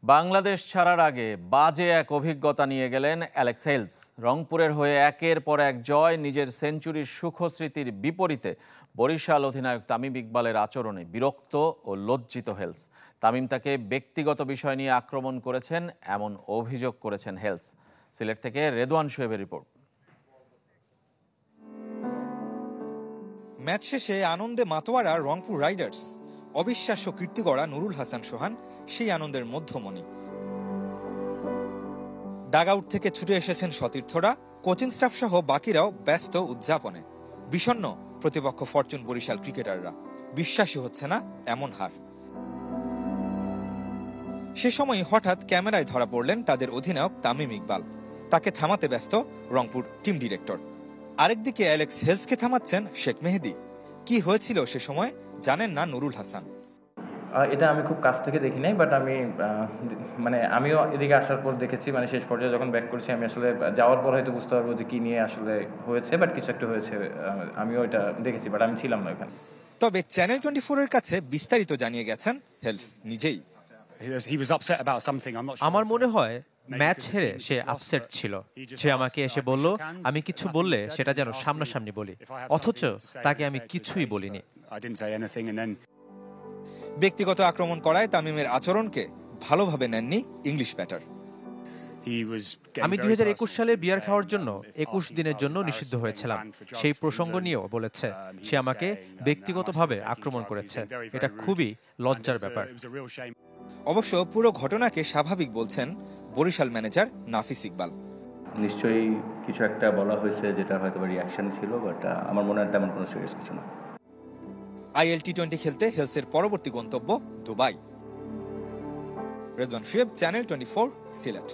বাংলাদেশ ছাড়ার আগে বাজে এক অভিজ্ঞতা নিয়ে গেলেন অ্যালেক্স হেলস। রংপুরের হয়ে একের পর এক জয়, নিজের সেঞ্চুরির সুখস্মৃতির বিপরীতে বরিশাল অধিনায়ক তামিম ইকবালের আচরণে বিরক্ত ও লজ্জিত হেলস। তামিম তাকে ব্যক্তিগত বিষয় নিয়ে আক্রমণ করেছেন এমন অভিযোগ করেছেন হেলস। সিলেট থেকে রেদওয়ান শোয়েবের রিপোর্ট। ম্যাচ শেষে আনন্দে মাতোয়ারা রংপুর রাইডার্স। অবিশ্বাস্য কীর্তি গড়া নুরুল হাসান সোহান সেই আনন্দের মধ্যমণি। ডাগআউট থেকে ছুটে এসেছেন সতীর্থরা, কোচিং স্টাফ সহ বাকিরাও ব্যস্ত উদযাপনে। বিষণ্ণ প্রতিপক্ষ ফরচুন বরিশাল ক্রিকেটাররা, বিশ্বাসই হচ্ছে না এমন হার। সে সময় হঠাৎ ক্যামেরায় ধরা পড়লেন তাদের অধিনায়ক তামিম ইকবাল। তাকে থামাতে ব্যস্ত রংপুর টিম ডিরেক্টর। আরেকদিকে অ্যালেক্স হেলসকে থামাচ্ছেন শেখ মেহেদী। কি হয়েছিল সে সময় জানেন না নুরুল হাসান। এটা আমি খুব কাছ থেকে দেখি নাই, বাট আমিও এদিকে আসার পর দেখেছি। শেষ পর্যায়ে যখন ব্যাক করছি, আমি আসলে যাওয়ার পর হয়তো বুঝতে পারবো যে কি নিয়ে আসলে হয়েছে, বাট কিছু একটা হয়েছে। আমিও এটা দেখেছি, বাট আমি ছিলাম না এখানে। তবে চ্যানেল 24 এর কাছে বিস্তারিত জানিয়ে গেছেন হেলস নিজেই। আমার মনে হয় ম্যাচ হেরে সে আপসেট ছিল। সে আমাকে এসে বলল, আমি কিছু বললে সেটা যেন সামনাসামনি বলি, অথচ তাকে আমি কিছুই বলিনি। ব্যক্তিগত আক্রমণ করায় তামিমের আচরণকে ভালোভাবে নেননি ইংলিশ ব্যাটার। আমি 2021 সালে বিয়ার খাওয়ার জন্য 21 দিনের জন্য নিষিদ্ধ হয়েছিলাম। সেই প্রসঙ্গ নিয়েও বলেছে সে আমাকে ব্যক্তিগতভাবে আক্রমণ করেছে। এটা খুবই লজ্জার ব্যাপার। অবশ্য পুরো ঘটনাকে স্বাভাবিক বলছেন বরিশাল ম্যানেজার নাফিস ইকবাল। নিশ্চয়ই কিছু একটা বলা হয়েছে যেটা হয়তো রিঅ্যাকশন ছিল, বাট আমার মনে হয় তেমন কোনো সিরিয়াস কিছু না। IL T20 খেলতে হেলসের পরবর্তী গন্তব্য দুবাই। রেদওয়ান শোয়েব, চ্যানেল 24, সিলেট।